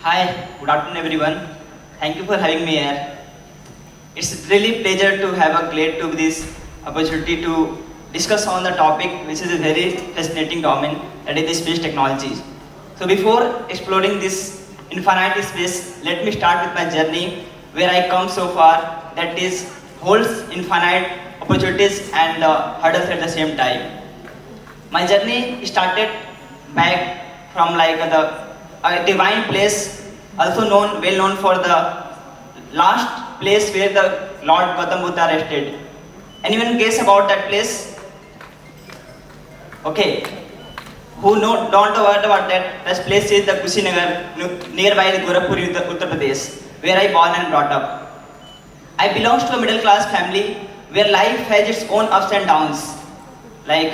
Hi, good afternoon everyone. Thank you for having me here. It's really pleasure to have a great to this opportunity to discuss on the topic which is a very fascinating domain, that is the space technology. So before exploring this infinite space, let me start with my journey where I come so far, that is holds infinite opportunities and hurdles at the same time. My journey started back from like the a divine place, also known well known for the last place where the Lord Gautam Buddha rested. Anyone guess about that place? Okay. Who know don't know what about that? That place is the Kushinagar nearby the Gorakhpur, Uttar Pradesh, where I born and brought up. I belong to a middle class family where life has its own ups and downs. Like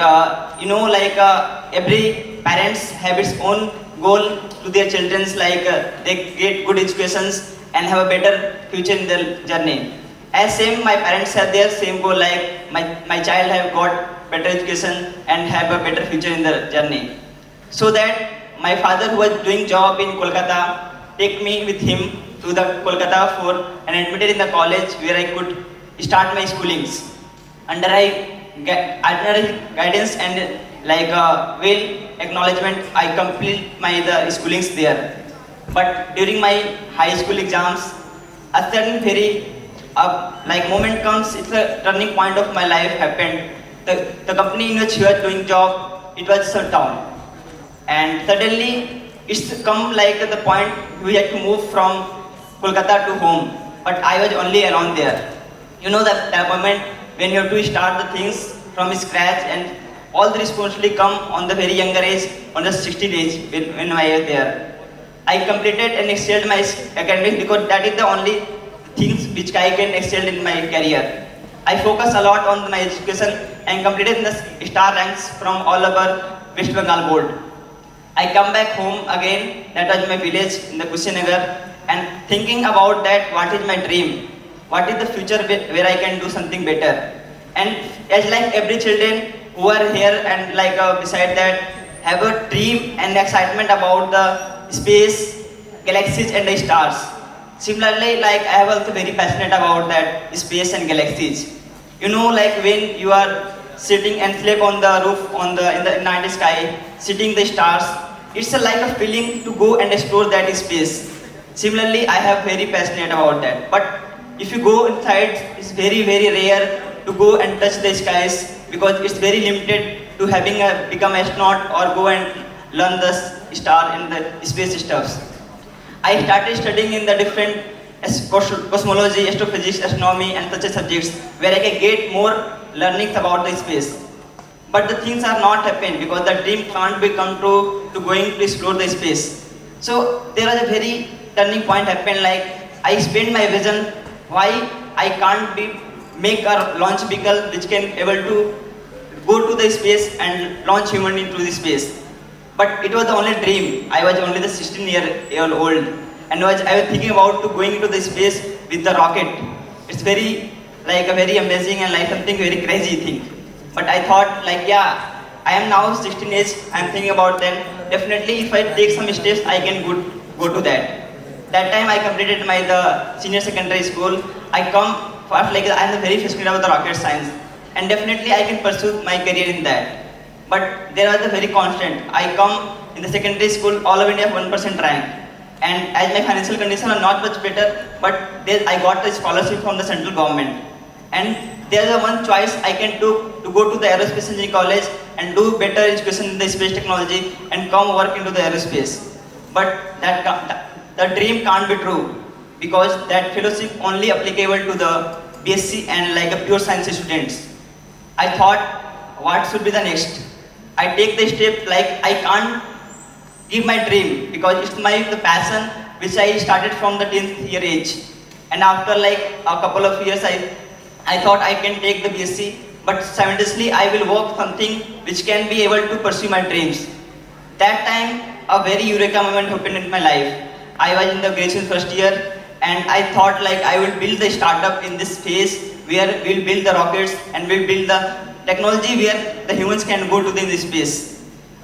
every parents have its own goal to their children's, like they get good educations and have a better future in their journey. As same my parents have their same goal, like my child have got better education and have a better future in their journey. So that my father, who was doing job in Kolkata, take me with him to the Kolkata for and admitted in the college where I could start my schoolings. Under his guidance and like well acknowledgement, I complete my the schoolings there. But during my high school exams, a certain very like moment comes. It's a turning point of my life happened. The company in which we were doing job, it was shut down, and suddenly it's come like the point we had to move from Kolkata to home. But I was only alone there. You know that moment when you have to start the things from scratch and all the responsibility come on the very younger age, on the 16 age when I was there. I completed and excelled my academics because that is the only things which I can excel in my career. I focus a lot on my education and completed the star ranks from all over West Bengal board. I come back home again, that was my village in the Kushinagar, and thinking about that, what is my dream? What is the future where I can do something better? And as like every children who are here and like beside that have a dream and excitement about the space, galaxies and the stars. Similarly, like I am also very passionate about that space and galaxies. You know, like when you are sitting and sleep on the roof on the in the night sky, sitting the stars, it's a like a feeling to go and explore that space. Similarly, I have very passionate about that. But if you go inside, it's very rare to go and touch the skies because it's very limited to having a become astronaut or go and learn the star and the space stuffs. I started studying in the different cosmology, astrophysics, astronomy and such subjects where I can get more learnings about the space. But the things are not happening because the dream can't be come true to going to explore the space. So there was a very turning point happened, like I explained my vision why I can't be make a launch vehicle which can able to go to the space and launch human into the space. But it was the only dream. I was only the 16-year old and I was thinking about to going into the space with the rocket. It's very like a very amazing and like something very crazy thing. But I thought like yeah, I am now 16 age. I am thinking about them. Definitely, if I take some steps, I can go to that. That time I completed my the senior secondary school. I come first like I am very fascinated about the rocket science, and definitely I can pursue my career in that. But there was a very constant. I come in the secondary school, all of India 1% rank, and as my financial condition are not much better, but there I got a scholarship from the central government, and there is one choice I can do to go to the aerospace engineering college and do better education in the space technology and come work into the aerospace. But the dream can't be true because that fellowship only applicable to the BSc and like a pure science students. I thought what should be the next. I take the step like I can't give my dream because it's my the passion which I started from the 10th year age. And after like a couple of years I thought I can take the BSc, but simultaneously I will work something which can be able to pursue my dreams. That time a very eureka moment happened in my life. I was in the graduation first year and I thought like I will build the startup in this phase where we'll build the rockets and we'll build the technology where the humans can go to the space.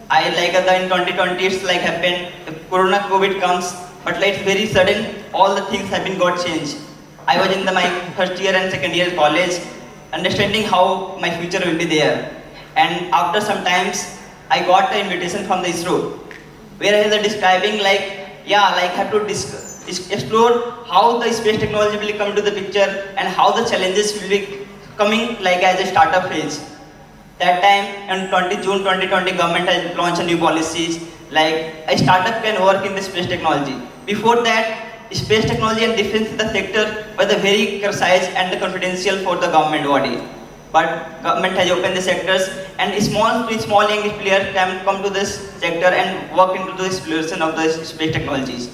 I like in 2020 it's like happened, the Corona COVID comes but like very sudden, all the things have been got changed. I was in my first year and second year college, understanding how my future will be there. And after some times, I got the invitation from the ISRO, where he was describing like, yeah, like have to explore how the space technology will come into the picture and how the challenges will be coming like as a startup phase. That time, on June 2020, government has launched a new policies like a startup can work in the space technology. Before that, space technology and defense the sector were the very precise and the confidential for the government body. But government has opened the sectors and small young players can come to this sector and work into the exploration of the space technologies.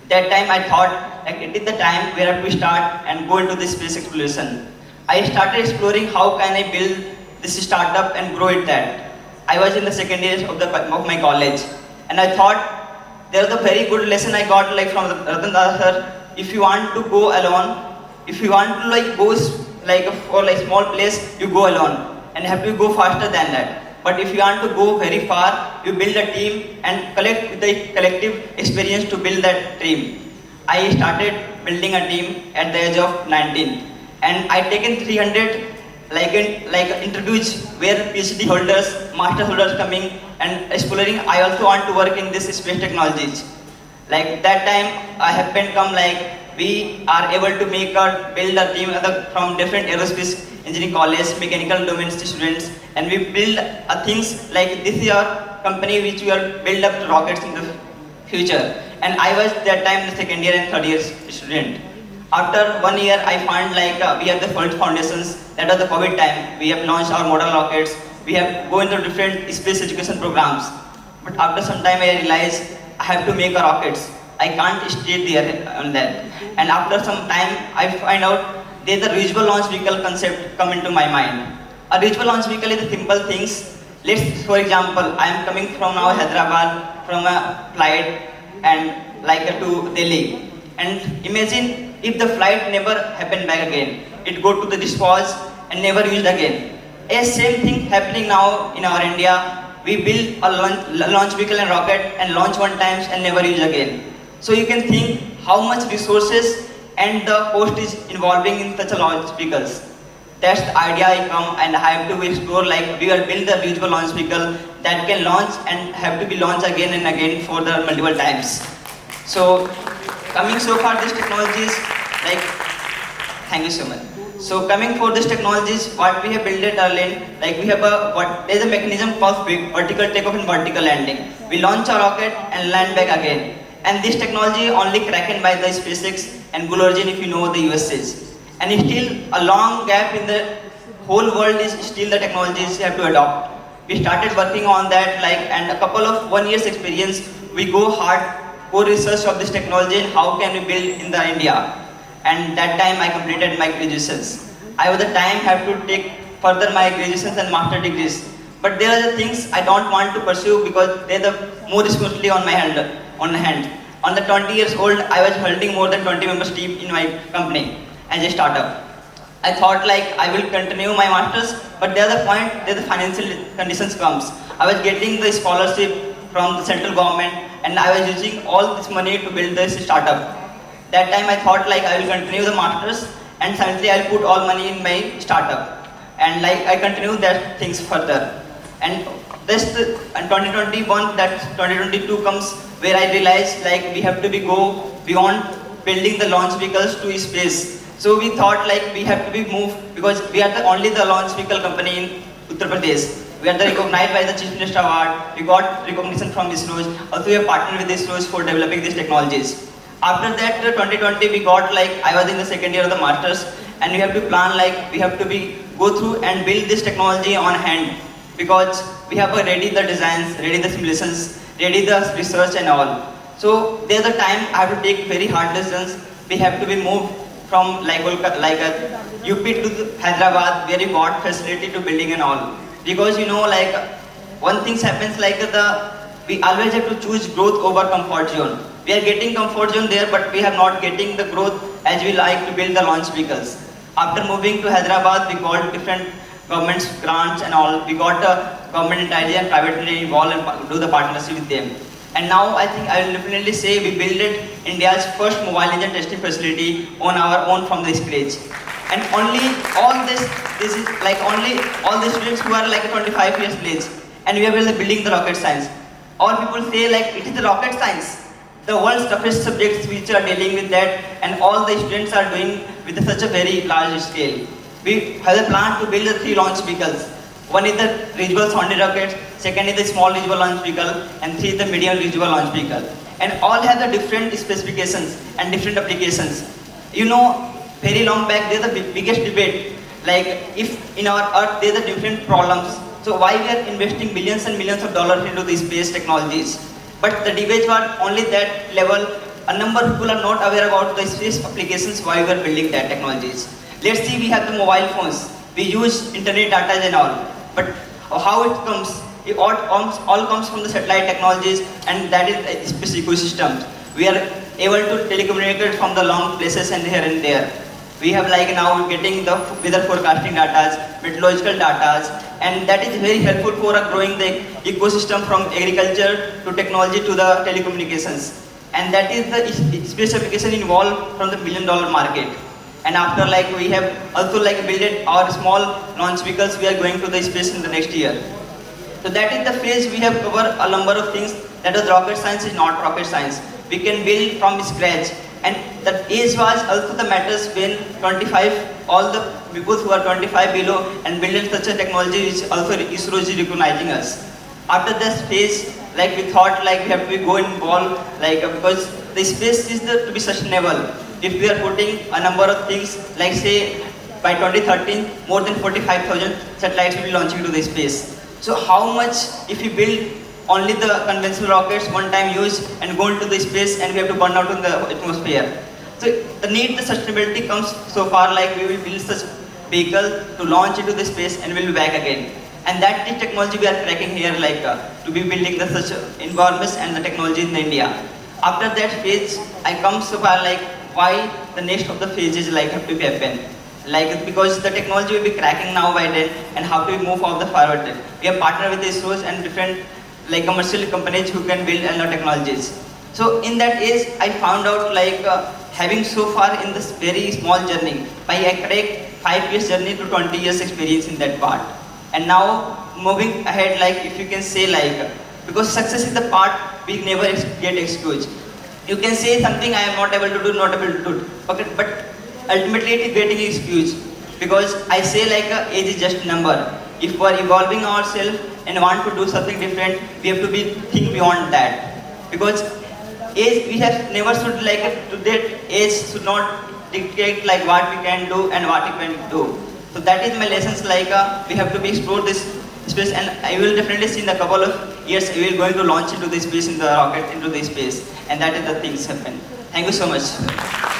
That time I thought like it is the time where we start and go into this space exploration. I started exploring how can I build this startup and grow it that. I was in the second year of my college and I thought there was a very good lesson I got like from Ratan Dada sir. If you want to go alone, if you want to like go for like small place, you go alone and have to go faster than that. But if you want to go very far, you build a team and collect the collective experience to build that team. I started building a team at the age of 19 and I taken 300 like interviews where PhD holders, master holders coming and exploring. I also want to work in this space technologies. Like that time I have been come like we are able to build a team from different aerospace engineering college, mechanical domain students, and we build things like this is our company which we are build up to rockets in the future. And I was that time the second year and third year student. After 1 year, I found like we have the first foundations. That was the COVID time. We have launched our model rockets. We have go into different space education programs. But after some time, I realized I have to make a rockets. I can't stay there on that. And after some time, I find out there's a reusable launch vehicle concept come into my mind. A reusable launch vehicle is the simple things. Let's, for example, I am coming from now Hyderabad from a flight and like to Delhi. And imagine if the flight never happened back again. It go to the dispose and never used again. A same thing happening now in our India. We build a launch vehicle and rocket and launch one time and never use again. So you can think how much resources and the cost is involving in such a launch vehicles. That's the idea I come and I have to explore like we will build the reusable launch vehicle that can launch and have to be launched again and again for the multiple times. So coming so far these technologies like thank you so much. So coming for these technologies, what we have built at Arlen, like we have there's a mechanism called vertical takeoff and vertical landing. We launch a rocket and land back again. And this technology only cracked by the SpaceX and Blue Origin if you know the USAs. And still a long gap in the whole world is still the technologies you have to adopt. We started working on that like and a couple of 1 year's experience, we go hard, go research of this technology and how can we build in the India. And that time I completed my graduations. I was the time have to take further my graduations and master degrees. But there are the things I don't want to pursue because they're the more responsibility on my hand. On the 20 years old, I was holding more than 20 members team in my company as a startup. I thought like I will continue my masters, but there's the point there the financial conditions comes. I was getting the scholarship from the central government and I was using all this money to build this startup. That time I thought like I will continue the masters and suddenly I'll put all money in my startup. And like I continue that things further. And this and 2021 that 2022 comes where I realized like we have to go beyond building the launch vehicles to space. So we thought like we have to be moved because we are only the launch vehicle company in Uttar Pradesh. We are recognized by the Chief Minister Award. We got recognition from ISRO. Also we have partnered with ISRO for developing these technologies. After that 2020 we got like I was in the second year of the masters and we have to plan like we have to go through and build this technology on hand because we have ready the designs, ready the simulations, ready the research and all. So there's a time I have to take very hard decisions. We have to be moved from like a UP to Hyderabad where we got facility to building and all. Because you know like one thing happens like we always have to choose growth over comfort zone. We are getting comfort zone there but we are not getting the growth as we like to build the launch vehicles. After moving to Hyderabad we got different government grants and all. We got government entity and private entity involved and do the partnership with them. And now I think I will definitely say we built India's first mobile legend testing facility on our own from the scratch. And only this is like only all the students who are like 25 years age, and we are building the rocket science. All people say like it is the rocket science, the world's toughest subjects which are dealing with that, and all the students are doing with such a very large scale. We have a plan to build the 3 launch vehicles. One is the reusable sounding rocket, second is the small reusable launch vehicle, and 3 is the medium reusable launch vehicle. And all have the different specifications and different applications. You know, very long back there's the biggest debate, like if in our earth there's a different problems, so why we are investing billions and millions of dollars into the space technologies? But the debates were only that level. A number of people are not aware about the space applications why we are building that technologies. Let's see, we have the mobile phones, we use internet data and all, but how it comes? It all comes from the satellite technologies, and that is the space ecosystem. We are able to telecommunicate from the long places and here and there. We have like now getting the weather forecasting data, meteorological data, and that is very helpful for growing the ecosystem from agriculture to technology to the telecommunications. And that is the space application involved from the $1 billion market. And after like we have also like built our small launch vehicles, we are going to the space in the next year. So that is the phase we have covered a number of things. That is rocket science is not rocket science. We can build from scratch. And the age was also the matters when 25, all the people who are 25 below and building such a technology which also ISRO is recognizing us. After this phase, like we thought like we have to go involved, like because the space is to be sustainable. If we are putting a number of things, like say by 2013, more than 45,000 satellites will be launching to the space. So how much if we build only the conventional rockets one time use and go into the space and we have to burn out in the atmosphere. So the need the sustainability comes so far like we will build such vehicle to launch into the space and we'll be back again. And that is technology we are cracking here like to be building the such environments and the technology in India. After that phase, I come so far like why the next of the phases like have to be happen. Like because the technology will be cracking now by then, and how to move out the forward. We have partnered with ISRO and different like commercial companies who can build technologies. So in that age, I found out like having so far in this very small journey, by I cracked 5 years journey to 20 years experience in that part. And now moving ahead, like if you can say like, because success is the part we never get excused. You can say something I am not able to do, not able to do, okay, but ultimately it is getting excused. Because I say like age is just number. If we are evolving ourselves and want to do something different, we have to be think beyond that. Because age we have never should like to that age should not dictate like what we can do and what we can do. So that is my lessons like we have to be explore this space, and I will definitely see in a couple of years we will going to launch into the space in the rocket into the space, and that is the things happen. Thank you so much.